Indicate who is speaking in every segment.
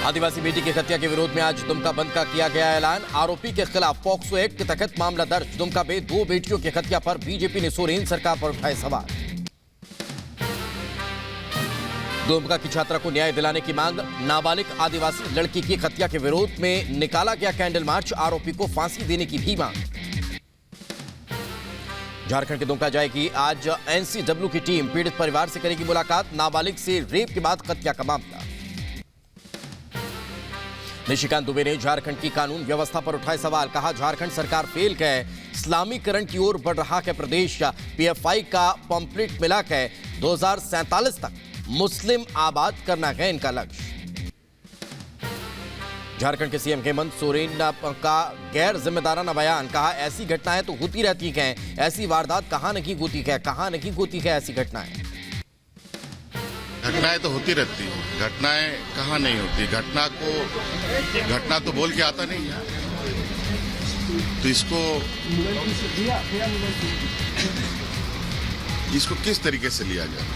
Speaker 1: आदिवासी बेटी की हत्या के विरोध में आज दुमका बंद का किया गया ऐलान। आरोपी के खिलाफ पॉक्सो एक्ट के तहत मामला दर्ज। दुमका में 2 बेटियों की हत्या पर बीजेपी ने सोरेन सरकार पर उठाए सवाल। दुमका की छात्रा को न्याय दिलाने की मांग। नाबालिग आदिवासी लड़की की हत्या के विरोध में निकाला गया कैंडल मार्च। आरोपी को फांसी देने की भी मांग। झारखंड के दुमका जाएगी आज एनसीडब्ल्यू की टीम। पीड़ित परिवार से करेगी मुलाकात। नाबालिग से रेप के बाद हत्या का मामला। निशिकांत दुबे ने झारखंड की कानून व्यवस्था पर उठाए सवाल। कहा, झारखंड सरकार फेल है, इस्लामीकरण की ओर बढ़ रहा है प्रदेश। पीएफआई का पंपलेट मिला है, 2047 तक मुस्लिम आबाद करना है इनका लक्ष्य। झारखंड के सीएम हेमंत सोरेन का गैर जिम्मेदाराना बयान। कहा, ऐसी घटनाएं तो होती रहती हैं, ऐसी वारदात कहां नहीं होती है ऐसी घटनाएं।
Speaker 2: घटनाएं तो होती रहती है, घटनाएं कहाँ नहीं होती। घटना तो बोल के आता नहीं है, तो इसको किस तरीके से लिया जाए।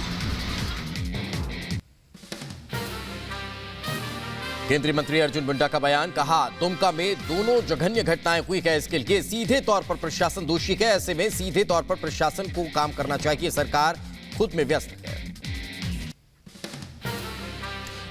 Speaker 1: केंद्रीय मंत्री अर्जुन मुंडा का बयान। कहा, दुमका में दोनों जघन्य घटनाएं हुई है, इसके लिए सीधे तौर पर प्रशासन दोषी है। ऐसे में सीधे तौर पर प्रशासन को काम करना चाहिए, सरकार खुद में व्यस्त है।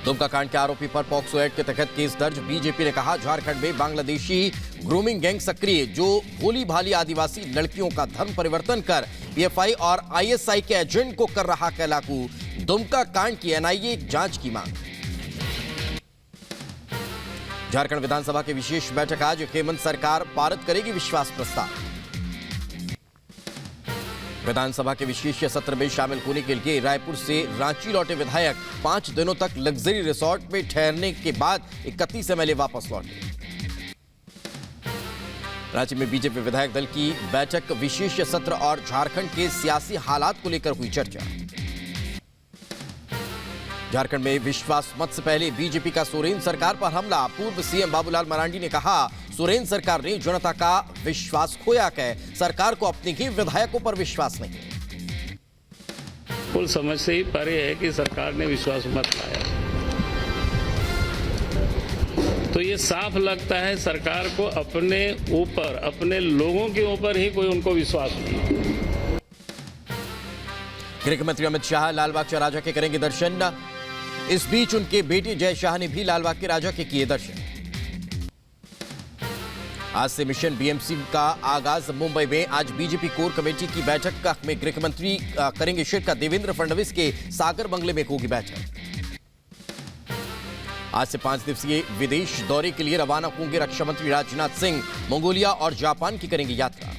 Speaker 1: दुमका कांड के आरोपी पर पॉक्सो एक्ट के तहत केस दर्ज। बीजेपी ने कहा, झारखंड में बांग्लादेशी ग्रूमिंग गैंग सक्रिय, जो भोली भाली आदिवासी लड़कियों का धर्म परिवर्तन कर पीएफआई और आईएसआई के एजेंट को कर रहा है लागू। दुमका कांड की एनआईए जांच की मांग। झारखंड विधानसभा की विशेष बैठक आज। हेमंत सरकार पारित करेगी विश्वास प्रस्ताव। विधानसभा के विशेष सत्र में शामिल होने के लिए रायपुर से रांची लौटे विधायक 5 दिनों तक लग्जरी रिसोर्ट में ठहरने के बाद 31 एमएलए वापस लौटे। रांची में बीजेपी विधायक दल की बैठक। विशेष सत्र और झारखंड के सियासी हालात को लेकर हुई चर्चा। झारखंड में विश्वास मत से पहले बीजेपी का सोरेन सरकार पर हमला। पूर्व सीएम बाबूलाल मरांडी ने कहा, सोरेन सरकार ने जनता का विश्वास खोया है, सरकार को अपने ही विधायकों पर विश्वास नहीं।
Speaker 3: कुल समझ से ही परे है कि सरकार ने विश्वास मत पाया, तो ये साफ लगता है सरकार को अपने ऊपर, अपने लोगों के ऊपर ही कोई उनको विश्वास नहीं।
Speaker 1: गृह मंत्री अमित शाह लालबाग के राजा के करेंगे दर्शन। इस बीच उनके बेटे जय शाह ने भी लालबाग के राजा के किए दर्शन। आज से मिशन बीएमसी का आगाज मुंबई में। आज बीजेपी कोर कमेटी की बैठक में गृह मंत्री करेंगे शिरकत। देवेंद्र फडणवीस के सागर बंगले में होगी बैठक। आज से 5 दिवसीय विदेश दौरे के लिए रवाना होंगे रक्षा मंत्री राजनाथ सिंह। मंगोलिया और जापान की करेंगे यात्रा।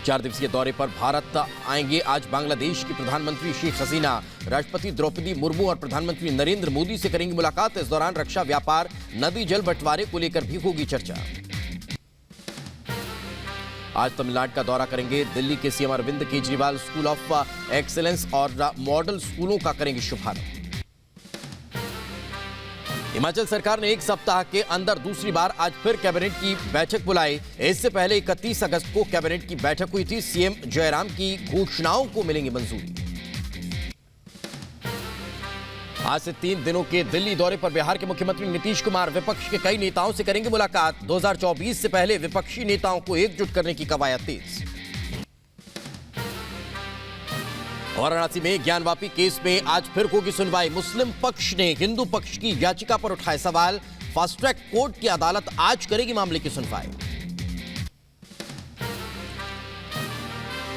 Speaker 1: 4 दिवसीय दौरे पर भारत आएंगे आज बांग्लादेश की प्रधानमंत्री शेख हसीना। राष्ट्रपति द्रौपदी मुर्मू और प्रधानमंत्री नरेंद्र मोदी से करेंगी मुलाकात। इस दौरान रक्षा, व्यापार, नदी जल बंटवारे को लेकर भी होगी चर्चा। आज तमिलनाडु का दौरा करेंगे दिल्ली के CM Arvind Kejriwal. School of excellence और मॉडल स्कूलों का करेंगे शुभारंभ। हिमाचल सरकार ने 1 सप्ताह के अंदर दूसरी बार आज फिर कैबिनेट की बैठक बुलाई। इससे पहले 31 अगस्त को कैबिनेट की बैठक हुई थी। सीएम जयराम की घोषणाओं को मिलेंगी मंजूरी। आज से 3 दिनों के दिल्ली दौरे पर बिहार के मुख्यमंत्री नीतीश कुमार विपक्ष के कई नेताओं से करेंगे मुलाकात। 2024 से पहले विपक्षी नेताओं को एकजुट करने की कवायद तेज। वाराणसी में ज्ञानवापी केस में आज फिर होगी सुनवाई। मुस्लिम पक्ष ने हिंदू पक्ष की याचिका पर उठाए सवाल। फास्ट ट्रैक कोर्ट की अदालत आज करेगी मामले की सुनवाई।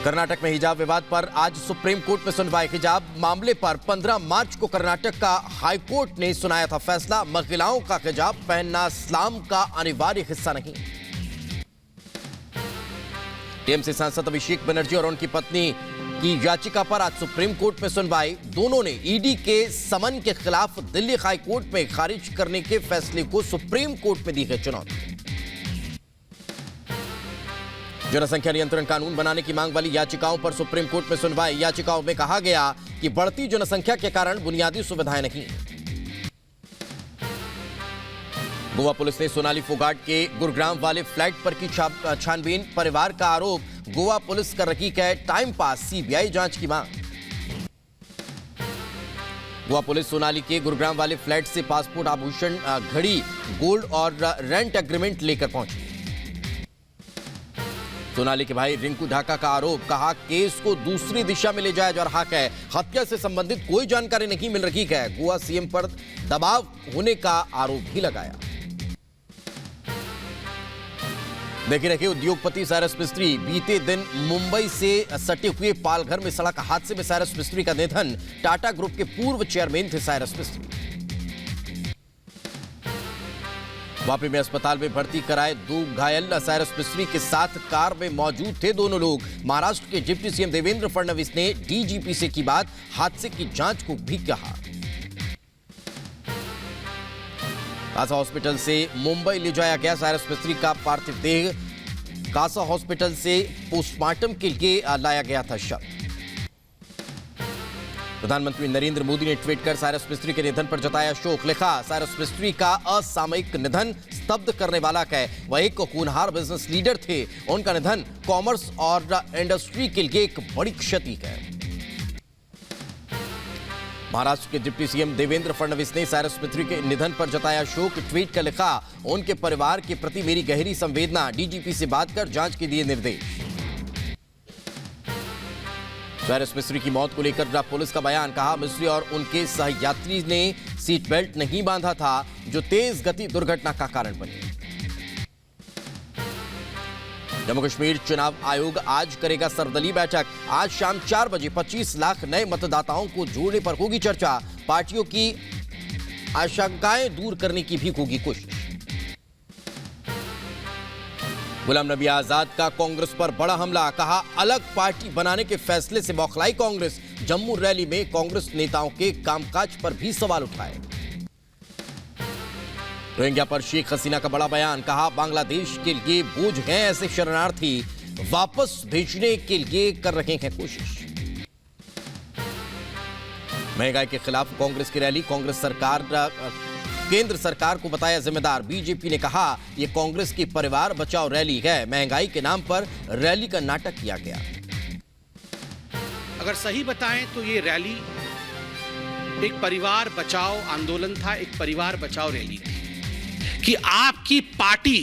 Speaker 1: कर्नाटक में हिजाब विवाद पर आज सुप्रीम कोर्ट में सुनवाई। हिजाब मामले पर 15 मार्च को कर्नाटक का हाई कोर्ट ने सुनाया था फैसला। महिलाओं का हिजाब पहनना इस्लाम का अनिवार्य हिस्सा नहीं। टीएमसी सांसद अभिषेक बनर्जी और उनकी पत्नी की याचिका पर आज सुप्रीम कोर्ट में सुनवाई। दोनों ने ईडी के समन के खिलाफ दिल्ली हाई कोर्ट में खारिज करने के फैसले को सुप्रीम कोर्ट में दी है चुनौती। जनसंख्या नियंत्रण कानून बनाने की मांग वाली याचिकाओं पर सुप्रीम कोर्ट में सुनवाई। याचिकाओं में कहा गया कि बढ़ती जनसंख्या के कारण बुनियादी सुविधाएं नहीं। गोवा पुलिस ने सोनाली फोगाट के गुरुग्राम वाले फ्लैट पर की छानबीन। परिवार का आरोप, गोवा पुलिस कर रही है टाइम पास। सीबीआई जांच की मांग। गोवा पुलिस सोनाली के गुरुग्राम वाले फ्लैट से पासपोर्ट, आभूषण, घड़ी, गोल्ड और रेंट एग्रीमेंट लेकर पहुंची। सोनाली के भाई रिंकू ढाका का आरोप, कहा केस को दूसरी दिशा में ले जाया जा रहा है। हत्या से संबंधित कोई जानकारी नहीं मिल रही है। गोवा सीएम पर दबाव होने का आरोप भी लगाया। देखिए रखिए, उद्योगपति साइरस मिस्त्री, बीते दिन मुंबई से सटे हुए पालघर में सड़क हादसे में साइरस मिस्त्री का निधन। टाटा ग्रुप के पूर्व चेयरमैन थे साइरस मिस्त्री। वापी में अस्पताल में भर्ती कराए 2 घायल। साइरस मिस्त्री के साथ कार में मौजूद थे दोनों लोग। महाराष्ट्र के डिप्टी सीएम देवेंद्र फडणवीस ने डीजीपी से की बात, हादसे की जांच को भी कहा। कासा हॉस्पिटल से मुंबई ले जाया गया साइरस मिस्त्री का पार्थिव देह। कासा हॉस्पिटल से पोस्टमार्टम के लिए लाया गया था शव। प्रधानमंत्री नरेंद्र मोदी ने ट्वीट कर साइरस मिस्त्री के निधन पर जताया शोक। लिखा, साइरस मिस्त्री का असामयिक निधन स्तब्ध करने वाला है। वह एक होनहार बिजनेस लीडर थे। उनका निधन कॉमर्स और इंडस्ट्री के लिए एक बड़ी क्षति है। महाराष्ट्र के डिप्टी सीएम देवेंद्र फडणवीस ने साइरस मिस्त्री के निधन पर जताया शोक। ट्वीट कर लिखा, उनके परिवार के प्रति मेरी गहरी संवेदना। डीजीपी से बात कर जांच के दिए निर्देश। साइरस मिस्त्री की मौत को लेकर पुलिस का बयान, कहा मिस्त्री और उनके सहयात्री ने सीट बेल्ट नहीं बांधा था, जो तेज गति दुर्घटना का कारण बनी। जम्मू कश्मीर चुनाव आयोग आज करेगा सर्वदलीय बैठक। आज शाम 4 बजे 25 लाख नए मतदाताओं को जोड़ने पर होगी चर्चा। पार्टियों की आशंकाएं दूर करने की भी होगी कोशिश। गुलाम नबी आजाद का कांग्रेस पर बड़ा हमला, कहा अलग पार्टी बनाने के फैसले से बौखलाई कांग्रेस। जम्मू रैली में कांग्रेस नेताओं के कामकाज पर भी सवाल उठाए। रोहिंग्या पर शेख हसीना का बड़ा बयान, कहा बांग्लादेश के लिए बोझ हैं ऐसे शरणार्थी, वापस भेजने के लिए कर रहे हैं कोशिश। महंगाई के खिलाफ कांग्रेस की रैली, कांग्रेस सरकार केंद्र सरकार को बताया जिम्मेदार। बीजेपी ने कहा यह कांग्रेस की परिवार बचाओ रैली है। महंगाई के नाम पर रैली का नाटक किया गया।
Speaker 4: अगर सही बताएं तो ये रैली एक परिवार बचाओ आंदोलन था, एक परिवार बचाओ रैली थी कि आपकी पार्टी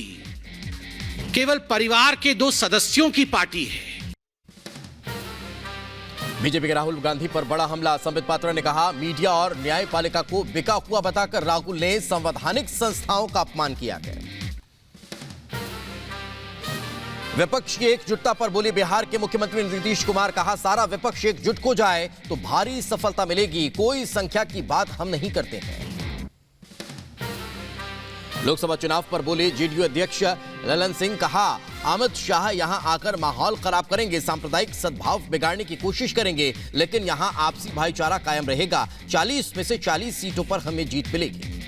Speaker 4: केवल परिवार के 2 सदस्यों की पार्टी है।
Speaker 1: बीजेपी के राहुल गांधी पर बड़ा हमला, संबित पात्रा ने कहा मीडिया और न्यायपालिका को बिका हुआ बताकर राहुल ने संवैधानिक संस्थाओं का अपमान किया है। विपक्ष की एकजुटता पर बोले बिहार के मुख्यमंत्री नीतीश कुमार, कहा सारा विपक्ष एकजुट हो जाए तो भारी सफलता मिलेगी। कोई संख्या की बात हम नहीं करते हैं। लोकसभा चुनाव पर बोले जेडीयू अध्यक्ष ललन सिंह, कहा अमित शाह यहां आकर माहौल खराब करेंगे, सांप्रदायिक सद्भाव बिगाड़ने की कोशिश करेंगे, लेकिन यहां आपसी भाईचारा कायम रहेगा। 40 में से 40 सीटों पर हमें जीत मिलेगी।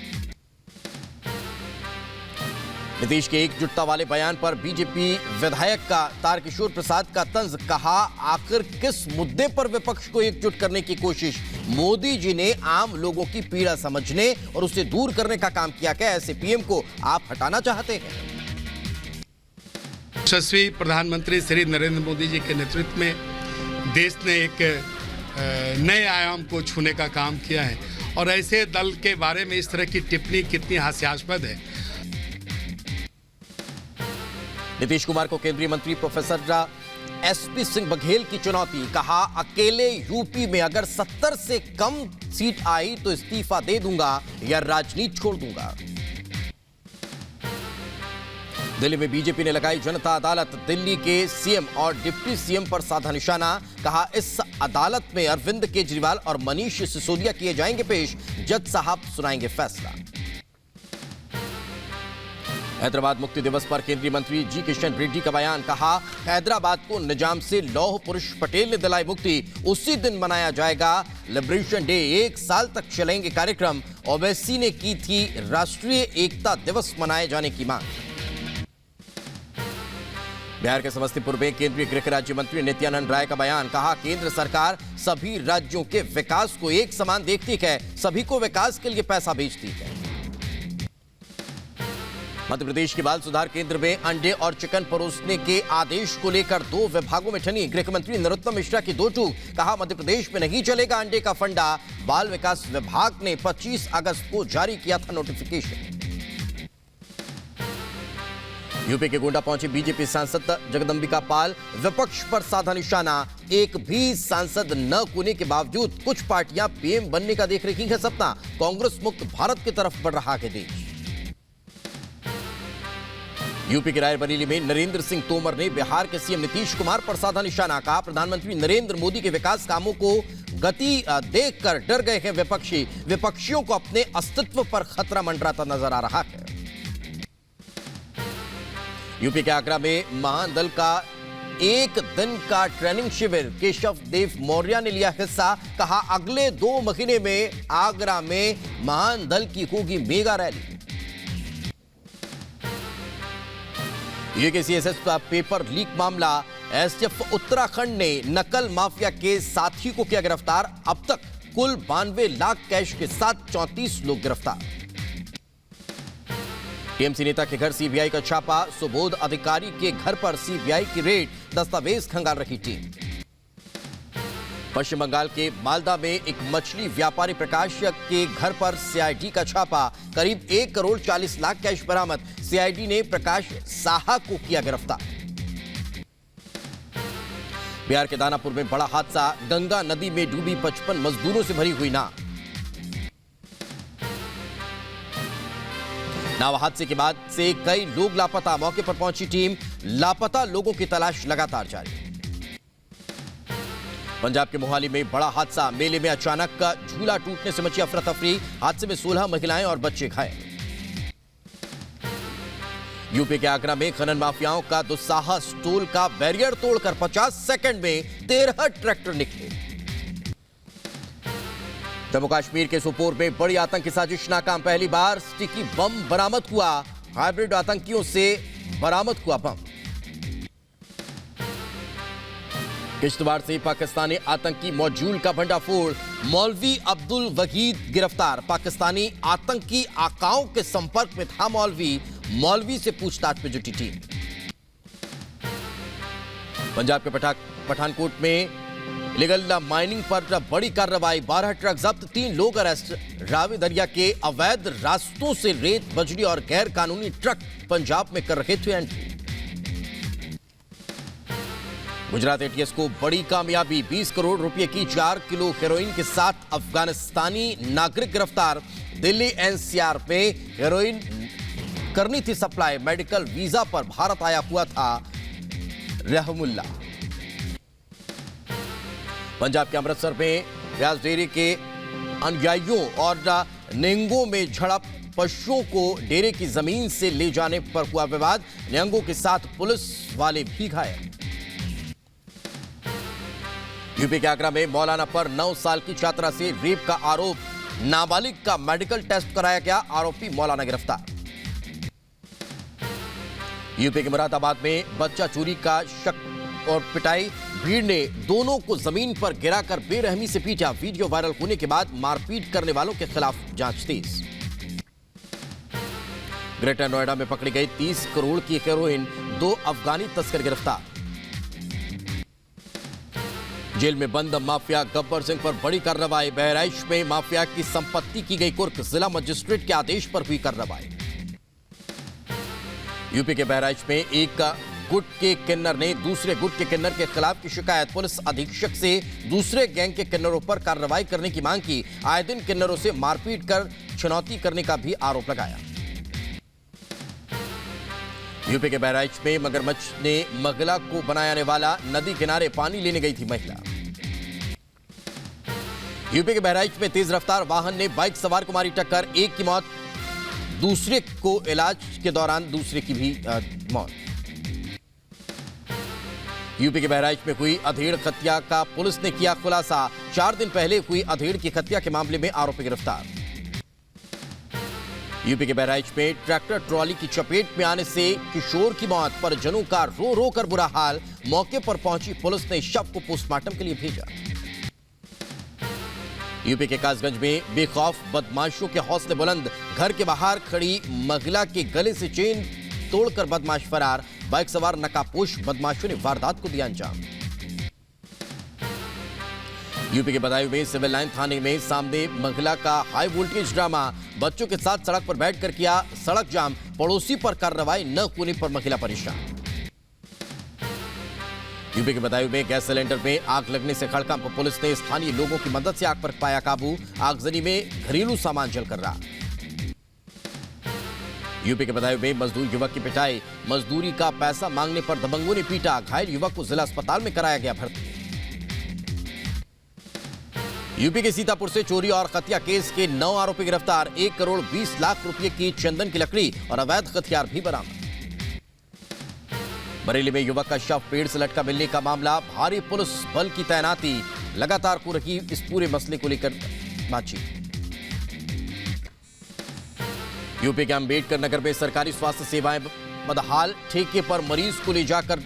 Speaker 1: नीतीश के एकजुटता वाले बयान पर बीजेपी विधायक का तारकिशोर प्रसाद का तंज, कहा आखिर किस मुद्दे पर विपक्ष को एकजुट करने की कोशिश। मोदी जी ने आम लोगों की पीड़ा समझने और उसे दूर करने का काम किया। क्या ऐसे पीएम को आप हटाना चाहते हैं?
Speaker 5: यशस्वी प्रधानमंत्री श्री नरेंद्र मोदी जी के नेतृत्व में देश ने एक नए आयाम को छूने का काम किया है और ऐसे दल के बारे में इस तरह की टिप्पणी कितनी हास्यास्पद है।
Speaker 1: नीतीश कुमार को केंद्रीय मंत्री प्रोफेसर एसपी सिंह बघेल की चुनौती, कहा अकेले यूपी में अगर 70 से कम सीट आई तो इस्तीफा दे दूंगा या राजनीति छोड़ दूंगा। दिल्ली में बीजेपी ने लगाई जनता अदालत, दिल्ली के सीएम और डिप्टी सीएम पर साधा निशाना, कहा इस अदालत में अरविंद केजरीवाल और मनीष सिसोदिया किए जाएंगे पेश, जज साहब सुनाएंगे फैसला। हैदराबाद मुक्ति दिवस पर केंद्रीय मंत्री जी किशन रेड्डी का बयान, कहा हैदराबाद को निजाम से लौह पुरुष पटेल ने दिलाई मुक्ति, उसी दिन मनाया जाएगा लिबरेशन डे। 1 साल तक चलेंगे कार्यक्रम। ओवैसी ने की थी राष्ट्रीय एकता दिवस मनाए जाने की मांग। बिहार के समस्तीपुर में केंद्रीय गृह राज्य मंत्री नित्यानंद राय का बयान, कहा केंद्र सरकार सभी राज्यों के विकास को एक समान देखती है, सभी को विकास के लिए पैसा भेजती है। मध्य प्रदेश के बाल सुधार केंद्र में अंडे और चिकन परोसने के आदेश को लेकर 2 विभागों में ठनी गृह मंत्री नरोत्तम मिश्रा की दो टूक। कहा, मध्य प्रदेश में नहीं चलेगा अंडे का फंडा। बाल विकास विभाग ने 25 अगस्त को जारी किया था नोटिफिकेशन। यूपी के गोंडा पहुंचे बीजेपी सांसद जगदंबिका पाल। विपक्ष पर साधा निशाना। एक भी सांसद न होने के बावजूद कुछ पार्टियां पीएम बनने का देख रही हैं सपना। कांग्रेस मुक्त भारत की तरफ बढ़ रहा है देश। यूपी के रायबरेली में नरेंद्र सिंह तोमर ने बिहार के सीएम नीतीश कुमार पर साधा निशाना। कहा, प्रधानमंत्री नरेंद्र मोदी के विकास कामों को गति देखकर डर गए हैं विपक्षी। विपक्षियों को अपने अस्तित्व पर खतरा मंडराता नजर आ रहा है। यूपी के आगरा में महान दल का एक दिन का ट्रेनिंग शिविर। केशव देव मौर्य ने लिया हिस्सा। कहा, अगले 2 महीने में आगरा में महान दल की होगी मेगा रैली। यूकेसीएसएस का पेपर लीक मामला। एसटीएफ उत्तराखंड ने नकल माफिया के साथी को किया गिरफ्तार। अब तक कुल 92 लाख कैश के साथ 34 लोग गिरफ्तार। टीएमसी नेता के घर सीबीआई का छापा। सुबोध अधिकारी के घर पर सीबीआई की रेड। दस्तावेज खंगाल रही टीम। पश्चिम बंगाल के मालदा में एक मछली व्यापारी प्रकाश के घर पर सीआईडी का छापा। करीब 1 करोड़ 40 लाख कैश बरामद। सीआईडी ने प्रकाश साहा को किया गिरफ्तार। बिहार के दानापुर में बड़ा हादसा। गंगा नदी में डूबी 55 मजदूरों से भरी हुई नाव। नाव हादसे के बाद से कई लोग लापता। मौके पर पहुंची टीम। लापता लोगों की तलाश लगातार जारी। पंजाब के मोहाली में बड़ा हादसा। मेले में अचानक का झूला टूटने से मची अफरा तफरी। हादसे में 16 महिलाएं और बच्चे घायल। यूपी के आगरा में खनन माफियाओं का दुस्साहस। टोल का बैरियर तोड़कर 50 सेकंड में 13 ट्रैक्टर निकले। जम्मू कश्मीर के सोपोर में बड़ी आतंकी साजिश नाकाम। पहली बार स्टिकी बम बरामद हुआ। हाइब्रिड आतंकियों से बरामद हुआ बम। किश्तवाड़ से पाकिस्तानी आतंकी मॉड्यूल का भंडाफोड़। मौलवी अब्दुल वहीद गिरफ्तार। पाकिस्तानी आतंकी आकाओं के संपर्क में था मौलवी से पूछताछ में जुटी टीम। पंजाब के पठानकोट में इलीगल माइनिंग पर बड़ी कार्रवाई। 12 ट्रक जब्त, 3 लोग अरेस्ट। रावी दरिया के अवैध रास्तों से रेत, बजरी और गैर कानूनी ट्रक पंजाब में कर रहे थे एंट्री। गुजरात एटीएस को बड़ी कामयाबी। 20 करोड़ रुपए की 4 किलो हेरोइन के साथ अफगानिस्तानी नागरिक गिरफ्तार। दिल्ली एनसीआर में हेरोइन करनी थी सप्लाई। मेडिकल वीजा पर भारत आया हुआ था रहमुल्ला। पंजाब के अमृतसर में व्यास डेरे के अनुयायियों और नेंगों में झड़प। पशुओं को डेरे की जमीन से ले जाने पर हुआ विवाद। नेंगों के साथ पुलिस वाले भी घायल। यूपी के आगरा में मौलाना पर 9 साल की छात्रा से रेप का आरोप। नाबालिग का मेडिकल टेस्ट कराया गया। आरोपी मौलाना गिरफ्तार। यूपी के मुरादाबाद में बच्चा चोरी का शक और पिटाई। भीड़ ने दोनों को जमीन पर गिराकर बेरहमी से पीटा। वीडियो वायरल होने के बाद मारपीट करने वालों के खिलाफ जांच तेज। ग्रेटर नोएडा में पकड़ी गई 30 करोड़ की हेरोइन। 2 अफगानी तस्कर गिरफ्तार। जेल में बंद माफिया गब्बर सिंह पर बड़ी कार्रवाई। बहराइच में माफिया की संपत्ति की गई कुर्क। जिला मजिस्ट्रेट के आदेश पर हुई कार्रवाई। यूपी के बहराइच में एक गुट के किन्नर ने दूसरे गुट के किन्नर के खिलाफ की शिकायत। पुलिस अधीक्षक से दूसरे गैंग के किन्नरों पर कार्रवाई करने की मांग की। आए दिन किन्नरों से मारपीट कर चुनौती करने का भी आरोप लगाया। यूपी के बहराइच में मगरमच्छ ने महिला को बनाने वाला। नदी किनारे पानी लेने गई थी महिला। यूपी के बहराइच में तेज रफ्तार वाहन ने बाइक सवार को मारी टक्कर। एक की मौत, दूसरे को इलाज के दौरान दूसरे की भी मौत। यूपी के बहराइच में हुई अधेड़ हत्या का पुलिस ने किया खुलासा। 4 दिन पहले हुई अधेड़ की हत्या के मामले में आरोपी गिरफ्तार। यूपी के बहराइच में ट्रैक्टर ट्रॉली की चपेट में आने से किशोर की मौत। परिजनों का रो रो कर बुरा हाल। मौके पर पहुंची पुलिस ने शव को पोस्टमार्टम के लिए भेजा। यूपी के कासगंज में बेखौफ बदमाशों के हौसले बुलंद, घर के बाहर खड़ी महिला के गले से चेन तोड़कर बदमाश फरार, बाइक सवार नकाबपोश बदमाशों ने वारदात को दिया अंजाम। यूपी के बदायूं में सिविल लाइन थाने में सामने महिला का हाई वोल्टेज ड्रामा, बच्चों के साथ सड़क पर बैठकर किया सड़क जाम, पड़ोसी पर कार्रवाई न होने पर महिला परेशान। यूपी के बदायूं में गैस सिलेंडर में आग लगने से हड़कंप, पुलिस ने स्थानीय लोगों की मदद से आग पर पाया काबू, आगजनी में घरेलू सामान जलकर राख। यूपी के बदायूं में मजदूर युवक की पिटाई, मजदूरी का पैसा मांगने पर दबंगों ने पीटा, घायल युवक को जिला अस्पताल में कराया गया भर्ती। यूपी के सीतापुर से चोरी और हत्या केस के 9 आरोपी गिरफ्तार, 1 करोड़ 20 लाख रुपए की चंदन की लकड़ी और अवैध हथियार भी बरामद। बरेली में युवक का शव पेड़ से लटका मिलने का मामला, भारी पुलिस बल की तैनाती, लगातार हो रही इस पूरे मसले को लेकर बातचीत। यूपी के अंबेडकर नगर में सरकारी स्वास्थ्य सेवाएं बदहाल, ठेके पर मरीज को ले जाकर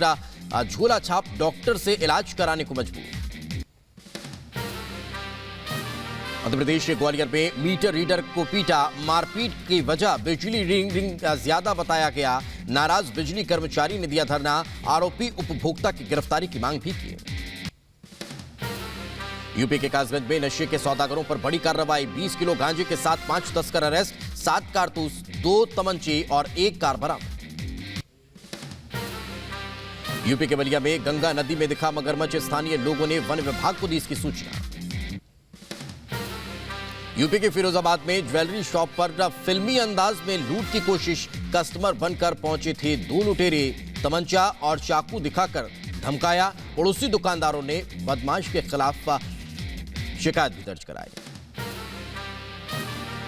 Speaker 1: झोला छाप डॉक्टर से इलाज कराने को मजबूर। मध्य प्रदेश के ग्वालियर में मीटर रीडर को पीटा, मारपीट की वजह बिजली रीडिंग ज्यादा बताया गया, नाराज बिजली कर्मचारी ने दिया धरना, आरोपी उपभोक्ता की गिरफ्तारी की मांग भी की। यूपी के कासगंज में नशे के सौदागरों पर बड़ी कार्रवाई, 20 किलो गांजे के साथ 5 तस्कर अरेस्ट, 7 कारतूस, 2 तमंचे और 1 कार बरामद। यूपी के बलिया में गंगा नदी में दिखा मगरमच्छ, स्थानीय लोगों ने वन विभाग को दी इसकी सूचना। यूपी के फिरोजाबाद में ज्वेलरी शॉप पर फिल्मी अंदाज में लूट की कोशिश, कस्टमर बनकर पहुंचे थे 2 लुटेरे, तमंचा और चाकू दिखाकर धमकाया, पड़ोसी दुकानदारों ने बदमाश के खिलाफ शिकायत भी दर्ज कराई।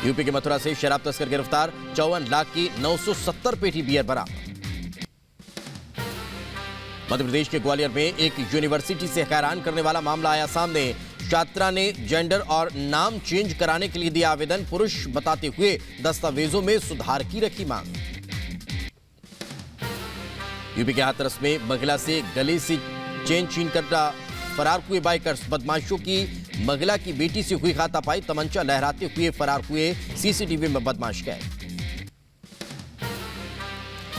Speaker 1: यूपी के मथुरा से शराब तस्कर गिरफ्तार, 54 लाख की 970 पेटी बियर बरामद। मध्य प्रदेश के ग्वालियर में एक यूनिवर्सिटी से हैरान करने वाला मामला आया सामने, छात्रा ने जेंडर और नाम चेंज कराने के लिए दिया आवेदन, पुरुष बताते हुए दस्तावेजों में सुधार की रखी मांग। यूपी के हाथरस में महिला से गले से चेन छीनकर फरार हुए बाइकर्स, बदमाशों की महिला की बेटी से हुई हाथापाई, तमंचा लहराते हुए फरार हुए, सीसीटीवी में बदमाश कैद।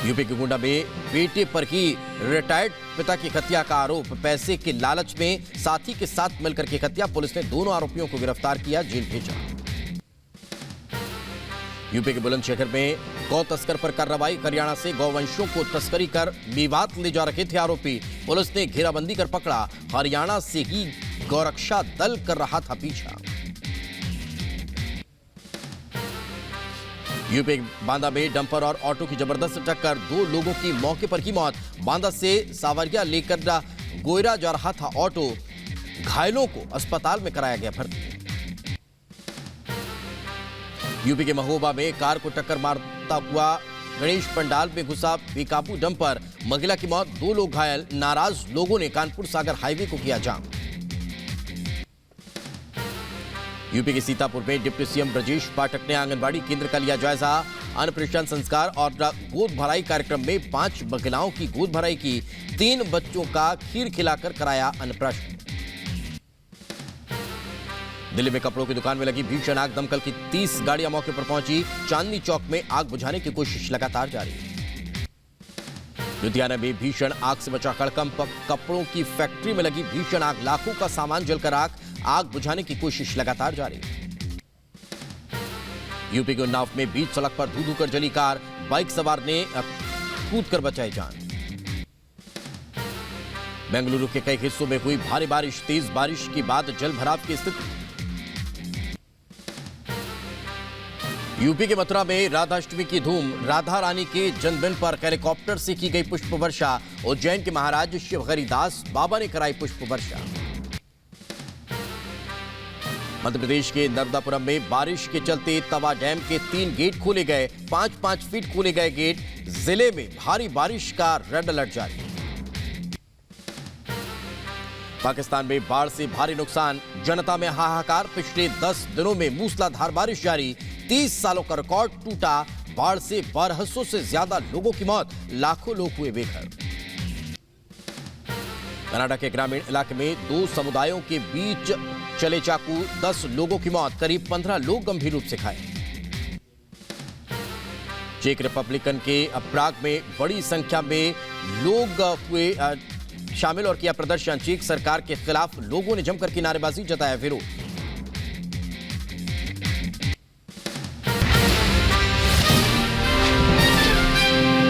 Speaker 1: यूपी के गोंडा में बेटे पर ही रिटायर्ड पिता की हत्या का आरोप, पैसे के लालच में साथी के साथ मिलकर की हत्या, पुलिस ने दोनों आरोपियों को गिरफ्तार किया, जेल भेजा। यूपी के बुलंदशहर में गौ तस्कर पर कार्रवाई, हरियाणा से गौवंशों को तस्करी कर मेवात ले जा रहे थे आरोपी, पुलिस ने घेराबंदी कर पकड़ा, हरियाणा से ही गौरक्षा दल कर रहा था पीछा। यूपी बांदा में डंपर और ऑटो की जबरदस्त टक्कर, 2 लोगों की मौके पर ही मौत, बांदा से सावरिया लेकर गोयरा जा रहा था ऑटो, घायलों को अस्पताल में कराया गया भर्ती। यूपी के महोबा में कार को टक्कर मारता हुआ गणेश पंडाल में घुसा बेकाबू डंपर, महिला की मौत, 2 लोग घायल, नाराज लोगों ने कानपुर सागर हाईवे को किया जाम। यूपी के सीतापुर में डिप्टी सीएम ब्रजेश पाठक ने आंगनबाड़ी केंद्र का लिया जायजा, अन्नप्राशन संस्कार और गोद भराई कार्यक्रम में 5 महिलाओं की गोद भराई की, 3 बच्चों का खीर खिलाकर कराया अन्नप्राशन। दिल्ली में कपड़ों की दुकान में लगी भीषण आग, दमकल की 30 गाड़ियां मौके पर पहुंची, चांदनी चौक में आग बुझाने की कोशिश लगातार जारी। लुधियाना में भीषण आग से बचा हड़कंप, कपड़ों की फैक्ट्री में लगी भीषण आग, लाखों का सामान जलकर आग बुझाने की कोशिश लगातार जारी। यूपी के उन्नाव में बीच सड़क पर धू-धू कर जली कार, बाइक सवार ने कूदकर बचाई जान। बेंगलुरु के कई हिस्सों में हुई भारी बारिश, तेज बारिश के बाद जल भराव की स्थिति। यूपी के मथुरा में राधाष्टमी की धूम, राधा रानी के जन्मदिन पर हेलीकॉप्टर से की गई पुष्प वर्षा, उज्जैन के महाराज शिव हरिदास बाबा ने कराई पुष्प वर्षा। मध्य प्रदेश के नर्मदापुरम में बारिश के चलते तवा डैम के 3 गेट खोले गए, 5-5 फीट खोले गए गेट, जिले में भारी बारिश का रेड अलर्ट जारी। पाकिस्तान में बाढ़ से भारी नुकसान, जनता में हाहाकार, पिछले 10 दिनों में मूसलाधार बारिश जारी, 30 सालों का रिकॉर्ड टूटा, बाढ़ से 1200 से ज्यादा लोगों की मौत, लाखों लोग हुए बेघर। कनाडा के ग्रामीण इलाके में 2 समुदायों के बीच चले चाकू, 10 लोगों की मौत, करीब 15 लोग गंभीर रूप से घायल। चेक रिपब्लिकन के प्राग में बड़ी संख्या में लोग हुए शामिल और किया प्रदर्शन। चेक सरकार के खिलाफ लोगों ने जमकर की नारेबाजी, जताया विरोध।